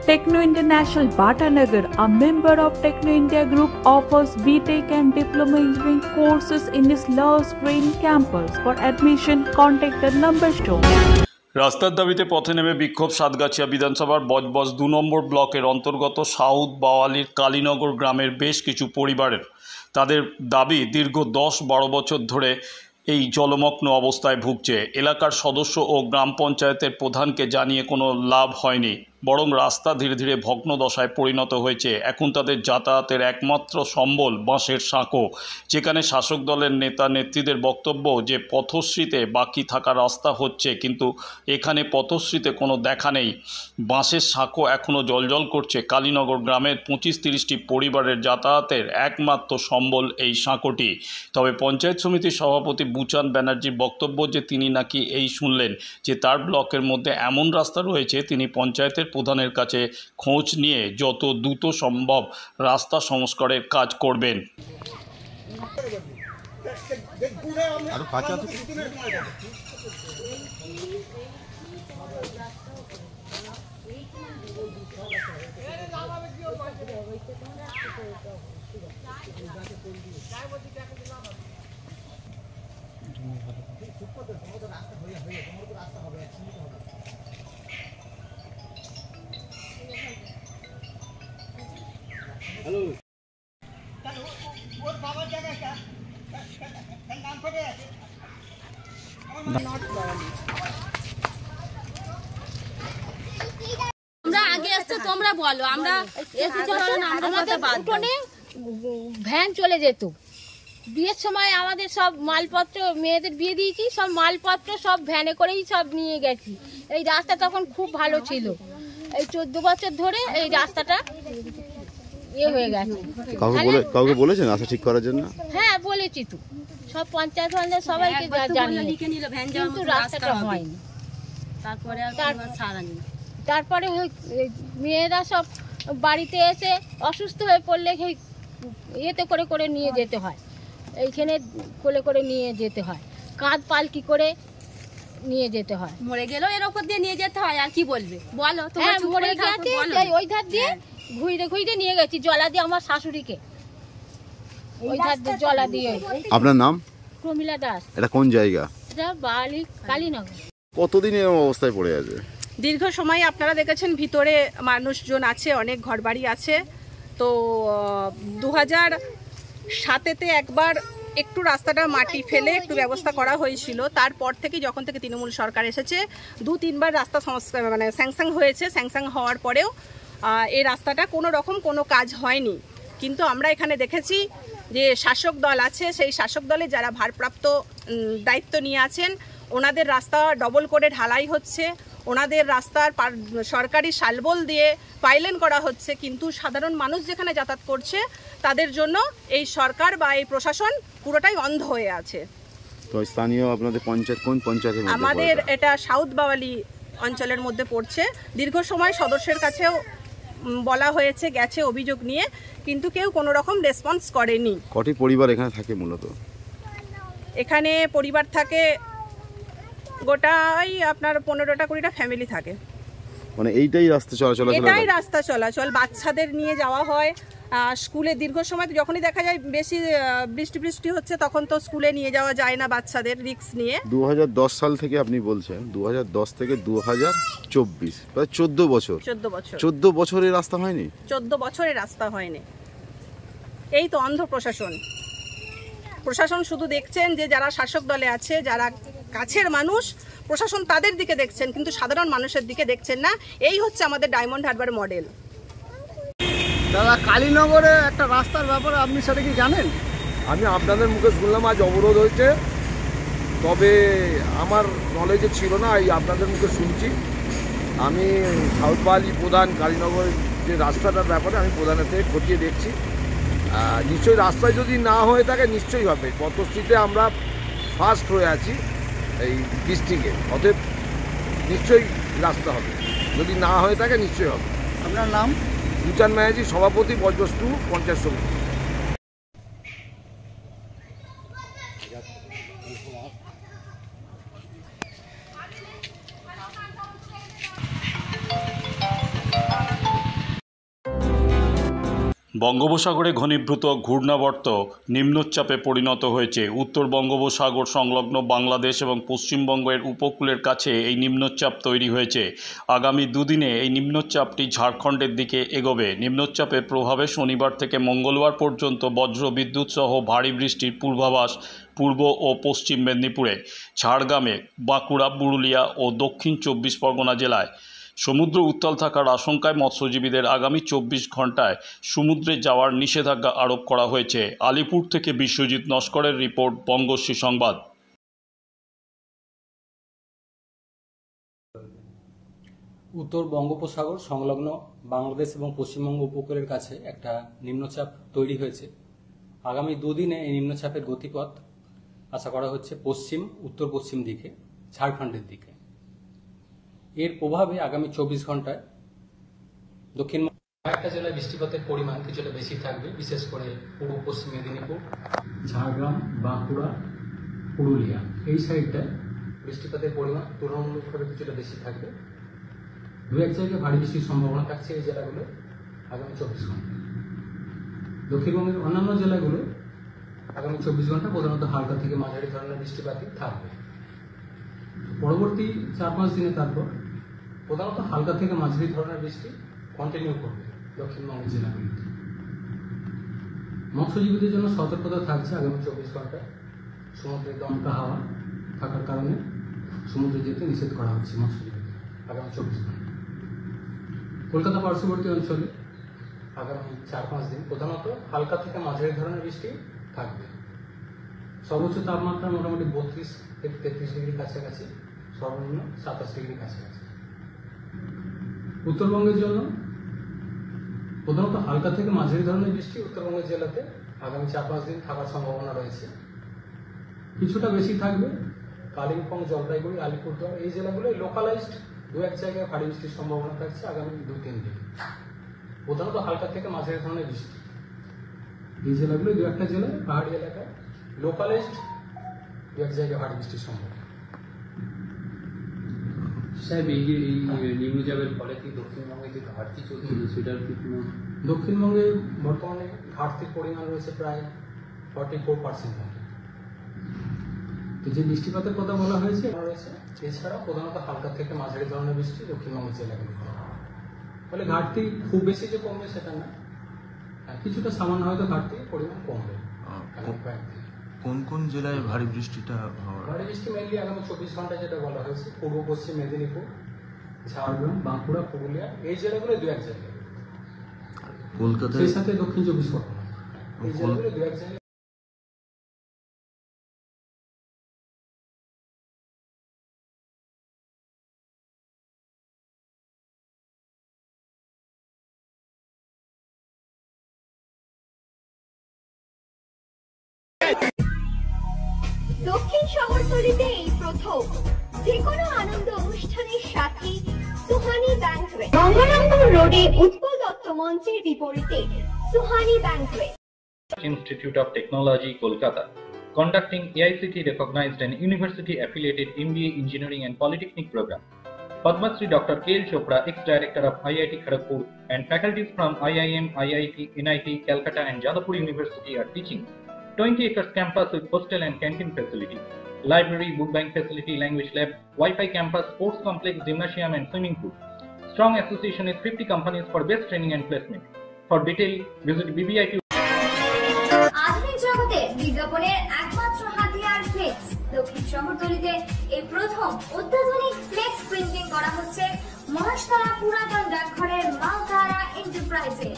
Techno International Bhatanagar, a member of Techno India Group, offers BTech and Diploma Engineering courses in its Lush Green campus. For admission, contact the number shown. রাস্তার দাবিতে পথে নেমে বিক্ষোভ সাতগাছিয়া বিধানসভার বজবজ ২ নম্বর ব্লকের অন্তর্গত south বাওয়ালির Kalinagar গ্রামের বেশ কিছু পরিবারের। তাদের দাবি দীর্ঘ ১০-১২ বছর ধরে এই জলমগ্ন অবস্থায় ভুগছে। এলাকার সদস্য ও গ্রাম পঞ্চায়েতের প্রধানকে জানিয়ে কোনো লাভ হয়নি, বরং রাস্তা ধীরে ধীরে ভগ্নদশায় পরিণত হয়েছে। এখন তাদের যাতায়াতের একমাত্র সম্বল বাঁশের সাঁকো, যেখানে শাসক দলের নেতা নেত্রীদের বক্তব্য যে পথশ্রীতে বাকি থাকা রাস্তা হচ্ছে, কিন্তু এখানে পথশ্রীতে কোনো দেখা নেই। বাঁশের সাঁকো এখনও জলজল করছে। কালীনগর গ্রামের ২৫-৩০টি পরিবারের যাতায়াতের একমাত্র সম্বল এই সাঁকোটি। তবে পঞ্চায়েত সমিতির সভাপতি বুচান ব্যানার্জির বক্তব্য যে তিনি নাকি এই শুনলেন যে তার ব্লকের মধ্যে এমন রাস্তা রয়েছে, তিনি পঞ্চায়েতের প্রধানের কাছে খোঁজ নিয়ে যত দ্রুত সম্ভব রাস্তা সংস্কারের কাজ করবেন। हेलो আমরা আগে আসতে তোমরা বলো, আমরা এসেছি কারণ আমাদের উঠোনে ভ্যান চলে যেত। বিয়ের সময় আমাদের সব মালপত্র, মেয়েদের বিয়ে দিয়েছি, সব মালপত্র সব ভ্যানে করেই সব নিয়ে গেছি। এই রাস্তা তখন খুব ভালো ছিল। এই 14 বছর ধরে এই রাস্তাটা হয়ে গেছে। কাউকে বলেছেন রাস্তা ঠিক করার জন্য? হ্যাঁ বলেছি তো, সব পঞ্চায়েত সবাইকে জানিয়ে, কিন্তু রাস্তাটা হয়নি। তারপরে মেয়েরা সব বাড়িতে এসে অসুস্থ হয়ে পড়লে ইয়েতে করে করে নিয়ে যেতে হয়, এইখানে করে নিয়ে যেতে হয়, কাঁধ পালকি করে নিয়ে যেতে হয়। মরে গেলেও এর উপর দিয়ে নিয়ে যেতে হয়, আর কি বলবে বলো? হ্যাঁ মরে গেছে, ওই ধার দিয়ে ঘুরে ঘুরে নিয়ে গেছি, জলা দিয়ে আমার শাশুড়িকে ওই ধার দিয়ে জলা দিয়ে। আপনার নাম? প্রমিলা দাস। এটা কোন জায়গা? এটা বালি কালীনগর। কতদিন এরকম অবস্থায় পড়ে আছে? দীর্ঘ সময় আপনারা দেখেছেন, ভিতরে মানুষজন আছে, অনেক ঘরবাড়ি আছে। তো 2007-তে একবার একটু রাস্তাটা মাটি ফেলে একটু ব্যবস্থা করা হয়েছিল। তারপর থেকে যখন থেকে তৃণমূল সরকার এসেছে 2-3বার রাস্তা সংস্কার স্যাংশন হয়েছে। স্যাংশন হওয়ার পরেও এই রাস্তাটা কোনো রকম কোনো কাজ হয়নি। কিন্তু আমরা এখানে দেখেছি যে শাসক দল আছে, সেই শাসক দলে যারা ভারপ্রাপ্ত দায়িত্ব নিয়ে আছেন, ওনাদের রাস্তা ডবল করে ঢালাই হচ্ছে, ওনাদের রাস্তার সরকারি শালবল দিয়ে পাইলেন করা হচ্ছে, কিন্তু সাধারণ মানুষ যেখানে যাতায়াত করছে তাদের জন্য এই সরকার বা এই প্রশাসন পুরোটাই অন্ধ হয়ে আছে। তো স্থানীয় আপনাদের পঞ্চায়েত কোন পঞ্চায়েতের মধ্যে? আমাদের এটা সাউথ বাওয়ালি অঞ্চলের মধ্যে পড়ছে। দীর্ঘ সময় সদস্যের কাছেও বলা হয়েছে, গেছে অভিযোগ নিয়ে, কিন্তু কেউ কোনো রকম রেসপন্স করেনি। কটি পরিবার এখানে থাকে মূলত? এখানে পরিবার থাকে গোটাই আপনার 15টা-20টা ফ্যামিলি থাকে। মানে এইটাই রাস্তা চলাচল? এটাই রাস্তা চলাচল। বাচ্চাদের নিয়ে যাওয়া হয় স্কুলে। দীর্ঘ সময় যখনই দেখা যায় বেশি বৃষ্টি হচ্ছে, তখন তো স্কুলে নিয়ে যাওয়া যায় না বাচ্চাদের, রিস্ক নিয়ে। 2010 সাল থেকে আপনি বলছেন, 2010 থেকে 2024 প্রায় 14 বছর। 14 বছরের রাস্তা হয়নি? 14 বছরের রাস্তা হয়নি। এই তো অন্ধ প্রশাসন। প্রশাসন শুধু দেখছেন যে যারা শাসক দলে আছে, যারা কাছের মানুষ, প্রশাসন তাদের দিকে দেখছেন, কিন্তু সাধারণ মানুষের দিকে দেখছেন না। এই হচ্ছে আমাদের ডায়মন্ড হারবার মডেল। দাদা, কালীনগরে একটা রাস্তার ব্যাপারে আপনি সেটা কি জানেন? আমি আপনাদের মুখে শুনলাম আজ অবরোধ হয়েছে, তবে আমার নলেজে ছিল না, এই আপনাদের মুখে শুনছি। আমি সাউথ বাওয়ালি প্রধান, কালীনগর যে রাস্তাটার ব্যাপারে আমি প্রধানের থেকে খতিয়ে দেখছি। নিশ্চয়ই রাস্তায় যদি না হয়ে থাকে নিশ্চয়ই হবে। পথশ্রীতে আমরা ফার্স্ট হয়ে আছি এই ডিস্ট্রিক্টে, অতএব নিশ্চয়ই রাস্তা হবে। যদি না হয়ে থাকে নিশ্চয়ই হবে। আপনার নাম? বুচান ব্যানার্জি, সভাপতি, বজবজ 2 পঞ্চায়েত সমিতি। বঙ্গোপসাগরে ঘনীভূত ঘূর্ণাবর্ত নিম্নচাপে পরিণত হয়েছে। উত্তর বঙ্গোপসাগর সংলগ্ন বাংলাদেশ এবং পশ্চিমবঙ্গের উপকূলের কাছে এই নিম্নচাপ তৈরি হয়েছে। আগামী দুদিনে এই নিম্নচাপটি ঝাড়খণ্ডের দিকে এগোবে। নিম্নচাপের প্রভাবে শনিবার থেকে মঙ্গলবার পর্যন্ত বজ্রবিদ্যুৎ সহ ভারী বৃষ্টির পূর্বাভাস পূর্ব ও পশ্চিম মেদিনীপুরে, ঝাড়গ্রামে, বাঁকুড়া, পুরুলিয়া ও দক্ষিণ 24 পরগনা জেলায়। সমুদ্র উত্তাল থাকার আশঙ্কায় মৎস্যজীবীদের আগামী 24 ঘন্টায় সমুদ্রে যাওয়ার নিষেধাজ্ঞা আরোপ করা হয়েছে। আলিপুর থেকে বিশ্বজিৎ নস্করের রিপোর্ট, বঙ্গশ্রী সংবাদ। উত্তর বঙ্গোপসাগর সংলগ্ন বাংলাদেশ এবং পশ্চিমবঙ্গ উপকূলের কাছে একটা নিম্নচাপ তৈরি হয়েছে। আগামী দুদিনে এই নিম্নচাপের গতিপথ আশা করা হচ্ছে পশ্চিম উত্তর পশ্চিম দিকে, ঝাড়খণ্ডের দিকে। এর প্রভাবে আগামী 24 ঘন্টায় দক্ষিণবঙ্গ কয়েকটা জেলায় বৃষ্টিপাতের পরিমাণ কিছুটা বেশি থাকবে, বিশেষ করে পূর্ব পশ্চিম মেদিনীপুর, ঝাড়গ্রাম, বাঁকুড়া, পুরুলিয়া এই সাইডটায় বৃষ্টিপাতের পরিমাণ তুলনামূলকভাবে কিছুটা বেশি থাকবে। দু এক জায়গায় ভারী বৃষ্টির সম্ভাবনা থাকছে এই জেলাগুলো আগামী 24 ঘন্টা। দক্ষিণবঙ্গের অন্যান্য জেলাগুলো আগামী 24 ঘন্টা প্রধানত হালকা থেকে মাঝারি ধরনের বৃষ্টিপাতই থাকবে। পরবর্তী 4-5 দিনে তারপর প্রধানত হালকা থেকে মাঝারি ধরনের বৃষ্টি কন্টিনিউ করবে দক্ষিণবঙ্গের জেলাগুলিতে। মৎস্যজীবীদের জন্য সতর্কতা থাকছে আগামী 24 ঘন্টায়। সমুদ্রে দমকা হাওয়া থাকার কারণে সমুদ্রে যেতে নিষেধ করা হচ্ছে মৎস্যজীবীদের আগামী 24 ঘন্টা। কলকাতা পার্শ্ববর্তী অঞ্চলে আগামী 4-5 দিন প্রধানত হালকা থেকে মাঝারি ধরনের বৃষ্টি থাকবে। সর্বোচ্চ তাপমাত্রা মোটামুটি 32 থেকে 33 ডিগ্রি কাছাকাছি, সর্বনিম্ন 27 ডিগ্রি কাছাকাছি। উত্তরবঙ্গের জন্য প্রধানত হালকা থেকে মাঝারি ধরনের বৃষ্টি উত্তরবঙ্গের জেলাতে আগামী 4-5 দিন থাকার সম্ভাবনা রয়েছে। কিছুটা বেশি থাকবে কালিম্পং, জলপাইগুড়ি, আলিপুরদুয়ার এই জেলাগুলোয় লোকালাইজড দু এক জায়গায় ভারী বৃষ্টির সম্ভাবনা থাকছে আগামী 2-3 দিন। প্রধানত হালকা থেকে মাঝারি ধরনের বৃষ্টি এই জেলাগুলোয় দু একটা জেলায়, পাহাড়ি এলাকায় লোকালাইজড দু এক জায়গায় ভারী বৃষ্টির সম্ভাবনা। সাহেব, এই যে নিম্নচাপের ফলে কি দক্ষিণবঙ্গে যে ঘাটতি চলছিল সেটার কি কোনো? দক্ষিণবঙ্গে বর্তমানে ঘাটতির পরিমাণ রয়েছে প্রায় 44%। তো যে বৃষ্টিপাতের কথা বলা হয়েছে এছাড়া প্রধানত হালকা থেকে মাঝারি ধরনের বৃষ্টি দক্ষিণবঙ্গের জেলাগুলিতে। ফলে ঘাটতি খুব বেশি যে কমবে সেটা না, কিছুটা সামান্য হয়তো ঘাটতির পরিমাণ কমবে। কোন কোন জেলায় ভারী বৃষ্টিটা? ভারী বৃষ্টি মেনলি আগামী 24 ঘন্টা যেটা বলা হয়েছে পূর্ব পশ্চিম মেদিনীপুর, ঝাড়গ্রাম, বাঁকুড়া, পুরুলিয়া এই জেলাগুলো দু এক জায়গায়, কলকাতা সেই সাথে দক্ষিণ 24 পরগনা এই জেলাগুলো দু এক জায়গায়। দক্ষিণ শহরতলিতে এই প্রথম যে কোনো আনন্দ অনুষ্ঠানের সাথে সুহানি ব্যাংকুয়েট, গঙ্গারামপুর রোডে উৎপল দত্ত মঞ্চের বিপরীতে Suhani banquet. Institute of Technology, Kolkata, conducting AICTE recognized and university affiliated MBA Engineering and Polytechnic program. Padma Shri Dr. K.L. Chopra, ex-director of IIT Kharagpur, and faculties from IIM, IIT, NIT, Calcutta and Jadavpur University are teaching. 20 acres campus with hostel and canteen facility, library, book bank facility, language lab, Wi-Fi campus, sports complex, gymnasium and swimming pool. Strong association with 50 companies for best training and placement. For detail, visit BBIT. আধুনিক জগতে বিজ্ঞাপনের একমাত্র হাতিয়ার flakes. দক্ষিণ শহরতলিতে এই প্রথম অত্যাধুনিক flakes printing করা হচ্ছে মহাশতলা পুরাতন ডাকঘরের মা তারা এন্টারপ্রাইজে।